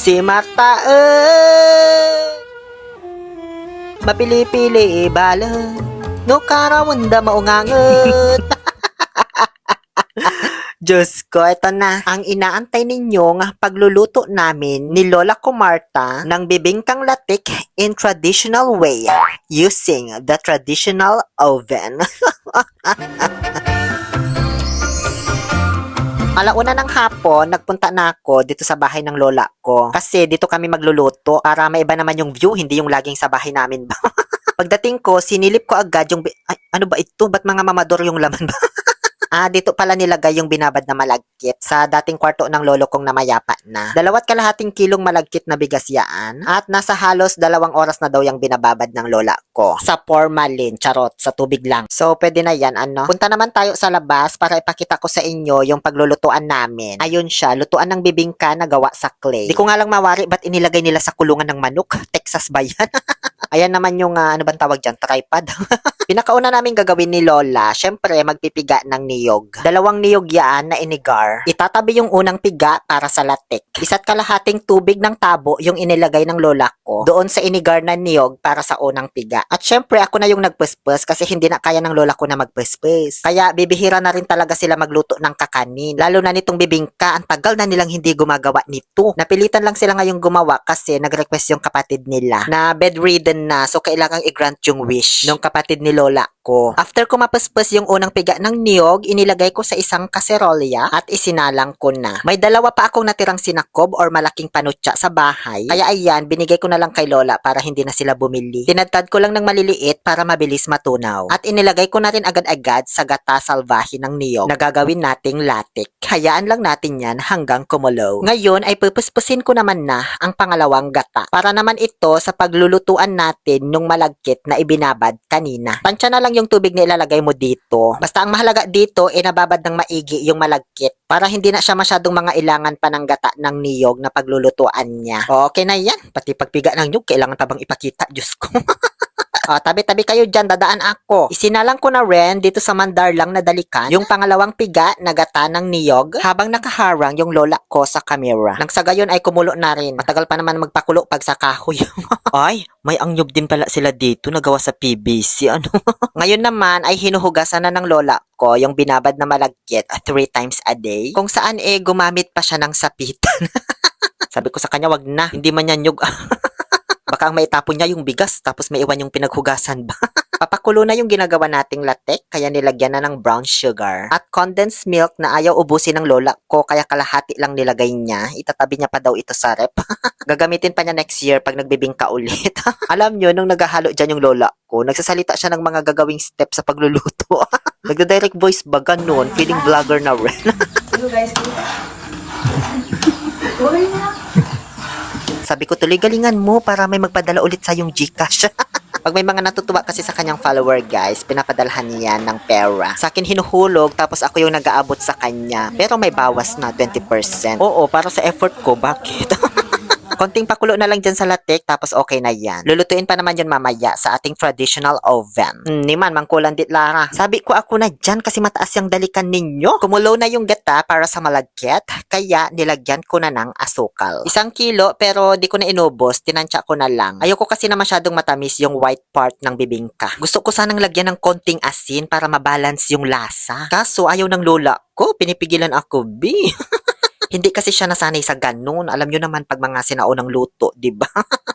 Si Marta, mapili-pili ibala, no karawanda maungangot. Diyos ko, eto na. Ang inaantay ninyong pagluluto namin ni Lola ko Marta ng bibingkang latik in traditional way using the traditional oven. Alauna ng hapon, nagpunta na ako dito sa bahay ng lola ko. Kasi dito kami magluluto para maiba naman yung view, hindi yung laging sa bahay namin ba. Pagdating ko, sinilip ko agad yung... Ay, ano ba ito? Ba't mga mamador yung laman ba? Dito pala nilagay yung binabad na malagkit sa dating kwarto ng lolo kong namayapa na. 2.5 kilong malagkit na bigas yaan at nasa halos 2 oras na daw yung binababad ng lola ko. Sa formalin, charot, sa tubig lang. So, pwede na yan, ano? Punta naman tayo sa labas para ipakita ko sa inyo yung paglulutuan namin. Ayun siya, lutuan ng bibingka na gawa sa clay. Di ko nga lang mawari ba't inilagay nila sa kulungan ng manok? Texas ba yan? Ayan naman yung, ano bang tawag dyan? Tripod? Pinakauna namin gagawin ni Lola, syempre magpipiga ng niyog. 2 niyog yan na inigar. Itatabi yung unang piga para sa latik. 1.5 tubig ng tabo yung inilagay ng lola ko doon sa inigar na niyog para sa unang piga. At syempre ako na yung nagpuspos kasi hindi na kaya ng lola ko na magpuspos. Kaya bibihira na rin talaga sila magluto ng kakanin. Lalo na nitong bibingka, ang tagal na nilang hindi gumagawa nito. Napilitan lang sila ngayong gumawa kasi nag-request yung kapatid nila na bedridden na, so kailangang i-grant yung wish ng kapatid ni lola ko. After ko mapuspos yung unang piga ng niyog, inilagay ko sa isang kaserolya at isinalang ko na. May 2 pa akong natirang sinakob or malaking panutsa sa bahay. Kaya ayan, binigay ko na lang kay lola para hindi na sila bumili. Tinadtad ko lang ng maliliit para mabilis matunaw. At inilagay ko na rin agad-agad sa gata salvahe ng niyog na gagawin nating latik. Hayaan lang natin yan hanggang kumulo. Ngayon ay pupuspusin ko naman na ang pangalawang gata. Para naman ito sa paglulutuan natin nung malagkit na ibinabad kanina. Tansya na lang yung tubig na ilalagay mo dito. Basta ang mahalaga dito ay nababad ng maigi yung malagkit para hindi na siya masyadong mga ilangan pa ng gata ng niyog na paglulutuan niya. Okay na yan. Pati pagpiga ng niyog, kailangan pa bang ipakita? Diyos ko. Tabi-tabi kayo dyan, dadaan ako. Isinalang ko na rin dito sa mandar lang na dalikan yung pangalawang piga na gata ng niyog habang nakaharang yung lola ko sa camera. Nang sa gayon ay kumulo na rin. Matagal pa naman magpakulo pag sa kahoy. Ay, may angyob din pala sila dito nagawa sa PVC. Ano? Ngayon naman ay hinuhugasan na ng lola ko yung binabad na malagkit 3 times a day. Kung saan gumamit pa siya ng sapitan. Sabi ko sa kanya, wag na. Hindi man yan nyug. Baka ang maitapon niya yung bigas tapos may iwan yung pinaghugasan ba? Papakulo na yung ginagawa nating latek kaya nilagyan na ng brown sugar. At condensed milk na ayaw ubusin ng lola ko kaya kalahati lang nilagay niya. Itatabi niya pa daw ito sa rep. Gagamitin pa niya next year pag nagbibingka ulit. Alam niyo, nung naghahalo dyan yung lola ko, nagsasalita siya ng mga gagawing step sa pagluluto. Nagda-direct voice ba ganun? Feeling vlogger na rin. Hello guys. Okay na. Sabi ko tuloy galingan mo para may magpadala ulit sa yung Gcash. Pag may mga natutuwa kasi sa kanyang follower guys, pinapadalhan niya ng pera. Sa akin hinuhulog tapos ako yung nag-aabot sa kanya. Pero may bawas na 20%. Oo, para sa effort ko. Bakit? Konting pakulo na lang dyan sa latik, tapos okay na yan. Lulutuin pa naman yun mamaya sa ating traditional oven. Niman, mangkulan dit lara. Sabi ko ako na dyan kasi mataas yung dalikan ninyo. Kumulo na yung gata para sa malagkit, kaya nilagyan ko na ng asukal. 1 kilo, pero di ko na inubos, tinansya ko na lang. Ayoko kasi na masyadong matamis yung white part ng bibingka. Gusto ko sanang lagyan ng konting asin para mabalance yung lasa. Kaso ayaw ng lola ko, pinipigilan ako, B. Hindi kasi siya nasanay sa ganun. Alam nyo naman pag mga sinaunang luto, di ba?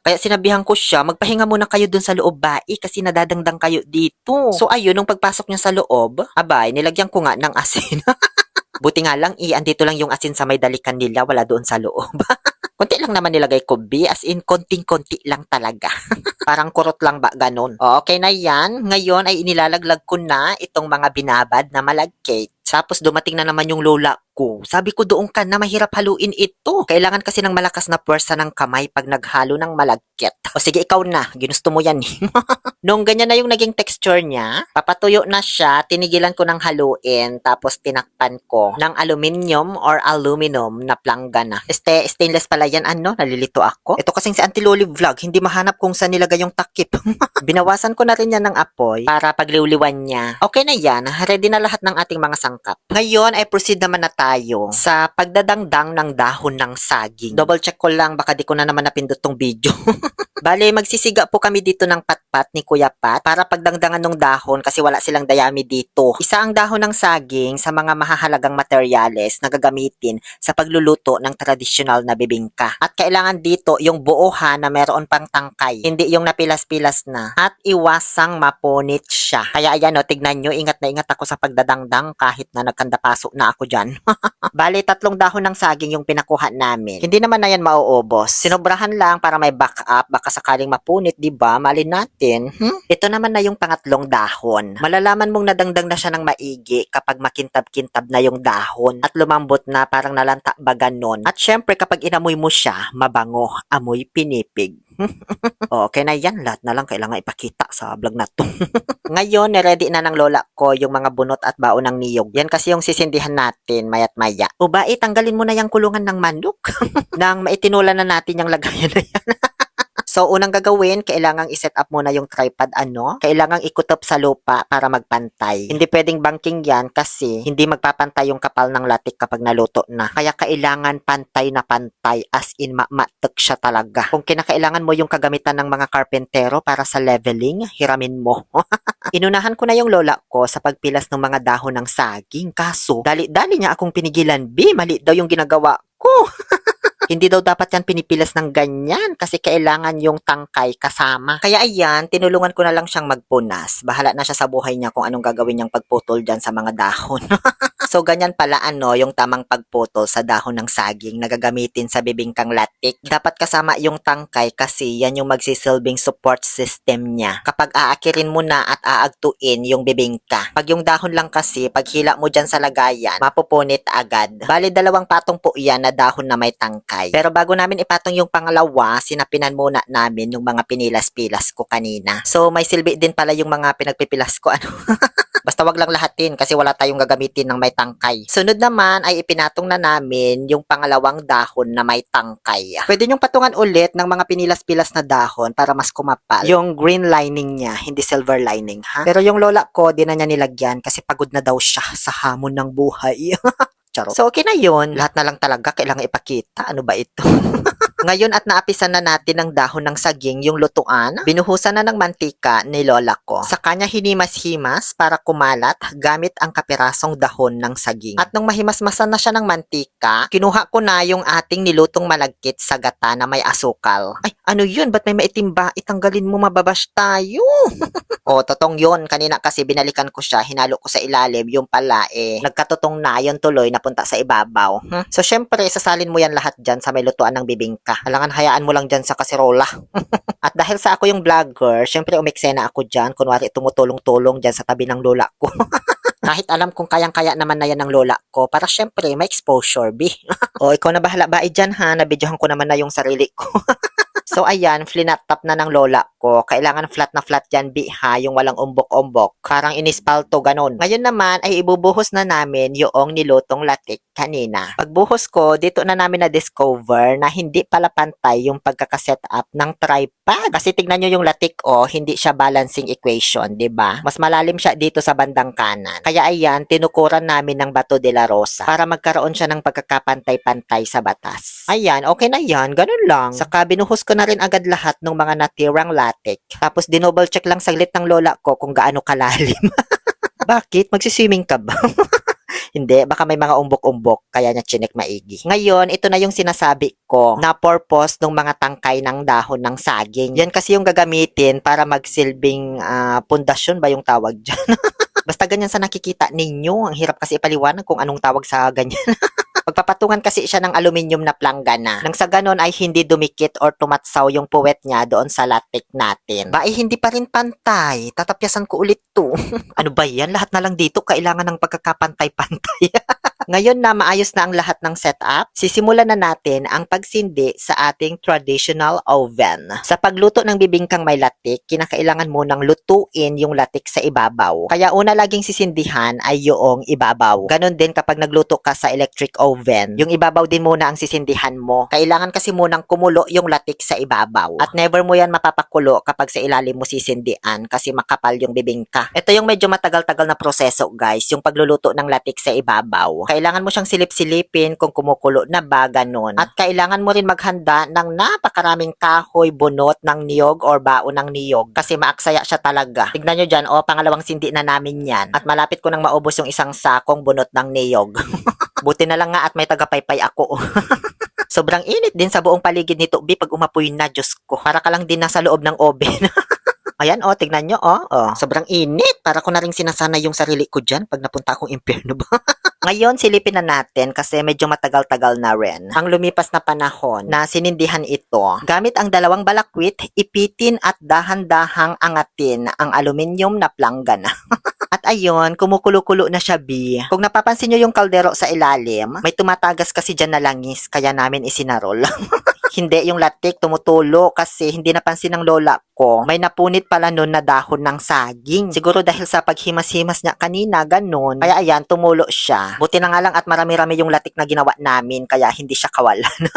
Kaya sinabihan ko siya, magpahinga muna kayo dun sa loob bai kasi nadadangdang kayo dito. So ayun, nung pagpasok niya sa loob, abay, nilagyan ko nga ng asin. Buti nga lang, andito lang yung asin sa may dalikan nila, wala doon sa loob. Konti lang naman nilagay ko, B, as in konting-konti lang talaga. Parang kurot lang ba, ganun. Okay na yan. Ngayon ay inilalaglag ko na itong mga binabad na malagkit. Tapos dumating na naman yung lola ko. Sabi ko doon ka na mahirap haluin ito. Kailangan kasi ng malakas na puwersa ng kamay pag naghalo ng malagkit. O sige, ikaw na. Ginusto mo yan. Nung ganyan na yung naging texture niya, papatuyo na siya, tinigilan ko ng haluin, tapos tinakpan ko ng aluminium or aluminum na planggana. Stainless pala yan, ano? Nalilito ako. Ito kasing si Auntie Loli Vlog, hindi mahanap kung saan nilagay yung takip. Binawasan ko na rin yan ng apoy para pagliwliwan niya. Okay na yan. Ready na lahat ng ating mga sangkap. Ngayon ay proceed naman na tayo sa pagdadangdang ng dahon ng saging. Double check ko lang, baka di ko na naman napindot tong video. Bale, magsisiga po kami dito ng patpat ni Kuya Pat para pagdangdangan ng dahon kasi wala silang dayami dito. Isa ang dahon ng saging sa mga mahahalagang materyales na gagamitin sa pagluluto ng tradisyonal na bibingka. At kailangan dito yung buohan na meron pang tangkay, hindi yung napilas-pilas na. At iwasang mapunit siya. Kaya ayan o, tignan nyo, ingat na ingat ako sa pagdadangdang kahit na nagkandapaso na ako dyan. Bale, 3 dahon ng saging yung pinakuha namin. Hindi naman na yan mauubos. Sinobrahan lang para may backup, baka sakaling mapunit, di ba? Malin natin. Ito naman na yung 3 dahon. Malalaman mong nadangdang na siya ng maigi kapag makintab-kintab na yung dahon at lumambot na parang nalanta ba ganon. At syempre kapag inamoy mo siya, mabango, amoy pinipig. Okay na yan, lahat na lang kailangan ipakita sa vlog na to. Ngayon, ready na ng lola ko yung mga bunot at baon ng niyog. Yan kasi yung sisindihan natin mayat maya. O ba, tanggalin mo na yung kulungan ng manok. Nang maitinulan na natin yung lagayan na yan. So, unang gagawin, kailangang iset up muna yung tripod, Kailangang ikutob sa lupa para magpantay. Hindi pwedeng banking yan kasi hindi magpapantay yung kapal ng latik kapag naluto na. Kaya kailangan pantay na pantay, as in matek siya talaga. Kung kinakailangan mo yung kagamitan ng mga karpentero para sa leveling, hiramin mo. Inunahan ko na yung lola ko sa pagpilas ng mga dahon ng saging. Kaso, dali-dali niya akong pinigilan. Mali daw yung ginagawa ko. Hindi daw dapat yan pinipilas ng ganyan kasi kailangan yung tangkay kasama. Kaya ayan, tinulungan ko na lang siyang magpunas. Bahala na siya sa buhay niya kung anong gagawin niyang pagputol dyan sa mga dahon. So, ganyan pala yung tamang pagputol sa dahon ng saging na gagamitin sa bibingkang latik. Dapat kasama yung tangkay kasi yan yung magsisilbing support system niya. Kapag aakirin mo na at aagtuin yung bibingka. Pag yung dahon lang kasi, pag hila mo dyan sa lagayan, mapupunit agad. Bali, 2 patong po yan na dahon na may tangkay. Pero bago namin ipatong yung pangalawa, sinapinan muna namin yung mga pinilas-pilas ko kanina. So, may silbi din pala yung mga pinagpipilas ko, Basta wag lang lahatin kasi wala tayong gagamitin ng may tangkay. Sunod naman ay ipinatong na namin yung pangalawang dahon na may tangkay. Pwede nyong patungan ulit ng mga pinilas-pilas na dahon para mas kumapal yung green lining niya, hindi silver lining, ha? Pero yung lola ko, di na niya nilagyan kasi pagod na daw siya sa hamon ng buhay. Charot. So, okay na yun. Lahat na lang talaga kailangan ipakita. Ano ba ito? Ngayon at naapisan na natin ng dahon ng saging yung lutuan, binuhusan na ng mantika ni lola ko. Sa kanya hinimas-himas para kumalat gamit ang kapirasong dahon ng saging. At nung mahimasmasan na siya ng mantika, kinuha ko na yung ating nilutong malagkit sa gata na may asukal. Ay, ano yun? Ba't may maitim ba? Itanggalin mo, mababash tayo. O, totong yun. Kanina kasi binalikan ko siya, hinalo ko sa ilalim, yung pala nagkatotong na yun tuloy napunta sa ibabaw. So, syempre, sasalin mo yan lahat dyan sa may lutuan ng bibingka. Alangan hayaan mo lang dyan sa kaserola. At dahil sa ako yung vlogger, syempre umeksena ako dyan. Kunwari tumutulong-tulong dyan sa tabi ng lola ko. Kahit alam kong kayang-kaya naman na yan ng lola ko, para syempre may exposure, O, ikaw na bahala ba dyan ha? Nabidyohan ko naman na yung sarili ko. So, ayan, flinat top na ng lola ko. Kailangan flat na flat yan, ha? Yung walang umbok-umbok. Parang inispalto, ganun. Ngayon naman, ay ibubuhos na namin yung nilutong latik kanina. Pagbuhos ko, dito na namin na-discover na hindi pala pantay yung pagkakaset up ng tripod. Kasi tignan nyo yung latik, hindi siya balancing equation, 'di ba? Mas malalim siya dito sa bandang kanan. Kaya ayan, tinukuran namin ng bato de la rosa para magkaroon siya ng pagkakapantay-pantay sa batas. Ayan, okay na yan, ganun lang. Saka binuhos ko na rin agad lahat ng mga natirang latik. Tapos dinouble check lang saglit ng lola ko kung gaano kalalim. Bakit? Magsiswimming ka ba? Hindi, baka may mga umbok-umbok, kaya niya chinek maigi. Ngayon, ito na yung sinasabi ko na purpose ng mga tangkay ng dahon ng saging. Yan kasi yung gagamitin para magsilbing pundasyon ba yung tawag dyan? Basta ganyan sa nakikita ninyo. Ang hirap kasi ipaliwanag kung anong tawag sa ganyan. Pagpapatungan kasi siya ng aluminium na planggana. Nang sa ganon ay hindi dumikit or tumatsaw yung puwet niya doon sa latik natin. Ba ay hindi pa rin pantay. Tatapyasan ko ulit to. Ano ba yan? Lahat na lang dito kailangan ng pagkakapantay-pantay. Ngayon na maayos na ang lahat ng setup, sisimulan na natin ang pagsindi sa ating traditional oven. Sa pagluto ng bibingkang may latik, kinakailangan mo nang lutuin yung latik sa ibabaw. Kaya una laging sisindihan ay yung ibabaw. Ganon din kapag nagluto ka sa electric oven. oven. Yung ibabaw din muna ang sisindihan mo. Kailangan kasi munang kumulo yung latik sa ibabaw. At never mo yan mapapakulo kapag sa ilalim mo sisindihan kasi makapal yung bibingka. Ito yung medyo matagal-tagal na proseso guys, yung pagluluto ng latik sa ibabaw. Kailangan mo siyang silip-silipin kung kumukulo na ba, ganun. At kailangan mo rin maghanda ng napakaraming kahoy, bunot ng niyog or baon ng niyog kasi maaksaya siya talaga. Tignan nyo dyan, pangalawang sindi na namin yan. At malapit ko nang maubos yung isang sakong bunot ng niyog. Buti na lang nga at may tagapaypay ako. Sobrang init din sa buong paligid nito, B, pag umapoy na, Diyos ko. Para ka lang din nasa loob ng oven. Ayan, tignan nyo, sobrang init. Para ko na rin sinasanay yung sarili ko dyan pag napunta akong impyerno ba. Ngayon, silipin na natin kasi medyo matagal-tagal na rin ang lumipas na panahon na sinindihan ito. Gamit ang dalawang balakwit, ipitin at dahan-dahang angatin ang aluminium na planggana. At ayun, kumukulo-kulo na siya, B. Kung napapansin nyo yung kaldero sa ilalim, may tumatagas kasi dyan na langis, kaya namin isinarol. Hindi, yung latik tumutulo kasi hindi napansin ng lola ko. May napunit pala nun na dahon ng saging. Siguro dahil sa paghimas-himas niya kanina, ganun. Kaya ayan, tumulo siya. Buti na nga lang at marami-rami yung latik na ginawa namin, kaya hindi siya kawalan.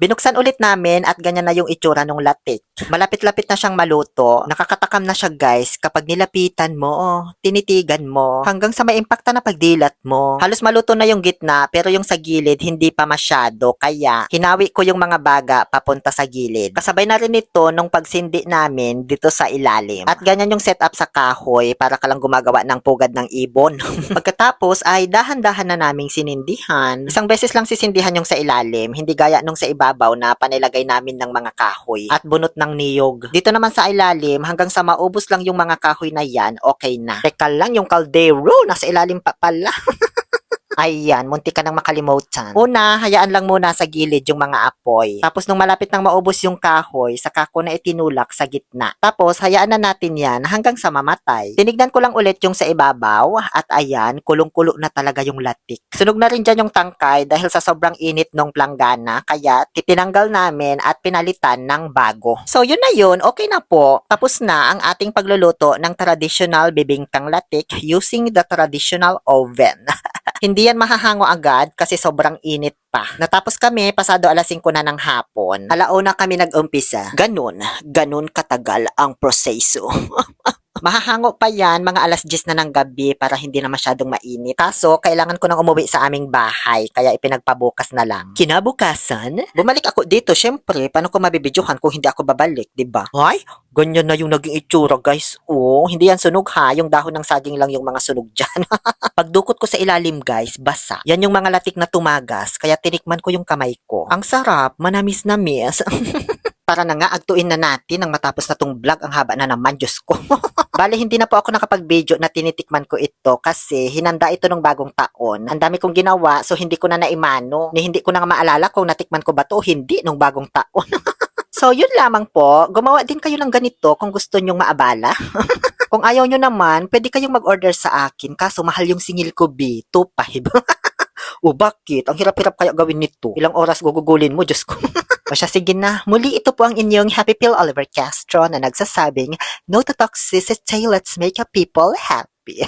Binuksan ulit namin at ganyan na yung itsura ng latik. Malapit-lapit na siyang maluto. Nakakatakam na siya guys kapag nilapitan mo, tinitigan mo, hanggang sa maimpakta na pagdilat mo. Halos maluto na yung gitna pero yung sa gilid hindi pa masyado kaya hinawi ko yung mga baga papunta sa gilid. Kasabay na rin ito nung pagsindi namin dito sa ilalim. At ganyan yung setup sa kahoy para ka lang gumagawa ng pugad ng ibon. Pagkatapos ay dahan-dahan na naming sinindihan. Isang beses lang sisindihan yung sa ilalim, hindi gaya nung sa ibabaw na panilagay namin ng mga kahoy at bunot ng niyog. Dito naman sa ilalim, hanggang sa maubos lang yung mga kahoy na yan, okay na. Teka lang, yung kaldero, nasa ilalim pa pala. Ayan, munti ka nang makalimutan. Una, hayaan lang muna sa gilid yung mga apoy. Tapos nung malapit nang maubos yung kahoy, saka ko na itinulak sa gitna. Tapos hayaan na natin yan hanggang sa mamatay. Tinignan ko lang ulit yung sa ibabaw at ayan, kulong-kulo na talaga yung latik. Sunog na rin dyan yung tangkay dahil sa sobrang init ng planggana, kaya tinanggal namin at pinalitan ng bago. So yun na yun, okay na po. Tapos na ang ating pagluluto ng traditional bibingkang latik using the traditional oven. Hindi yan mahahango agad kasi sobrang init pa. Natapos kami, pasado alas 5 na ng hapon. Alauna kami nag-umpisa. Ganun katagal ang proseso. Mahahango pa yan mga alas 10 na ng gabi para hindi na masyadong mainit. Kaso, kailangan ko nang umuwi sa aming bahay kaya ipinagpabukas na lang. Kinabukasan, bumalik ako dito. Syempre, paano ko mabibidyohan kung hindi ako babalik, diba? Ay, ganyan na yung naging itsura guys. Hindi yan sunog ha. Yung dahon ng saging lang yung mga sunog dyan. Pagdukot ko sa ilalim guys, basa. Yan yung mga latik na tumagas kaya tinikman ko yung kamay ko. Ang sarap, manamis-namis. Para na nga, agtuin na natin ang matapos na tong vlog. Ang haba na naman, Diyos ko. Bale, hindi na po ako nakapag-video na tinitikman ko ito kasi hinanda ito ng bagong taon. Ang dami kong ginawa, so hindi ko na naimano. Hindi ko na nga maalala kung natikman ko ba to o hindi nung bagong taon. So, yun lamang po. Gumawa din kayo ng ganito kung gusto nyong maabala. Kung ayaw nyo naman, pwede kayong mag-order sa akin. Kaso, mahal yung singil ko, B. 2.5. Bakit? Ang hirap-hirap kaya gawin nito. Ilang oras gugugulin mo, Diyos ko. O siya, sige na. Muli ito po ang inyong Happy Pill Oliver Castro na nagsasabing, no to toxicity, let's make a people happy.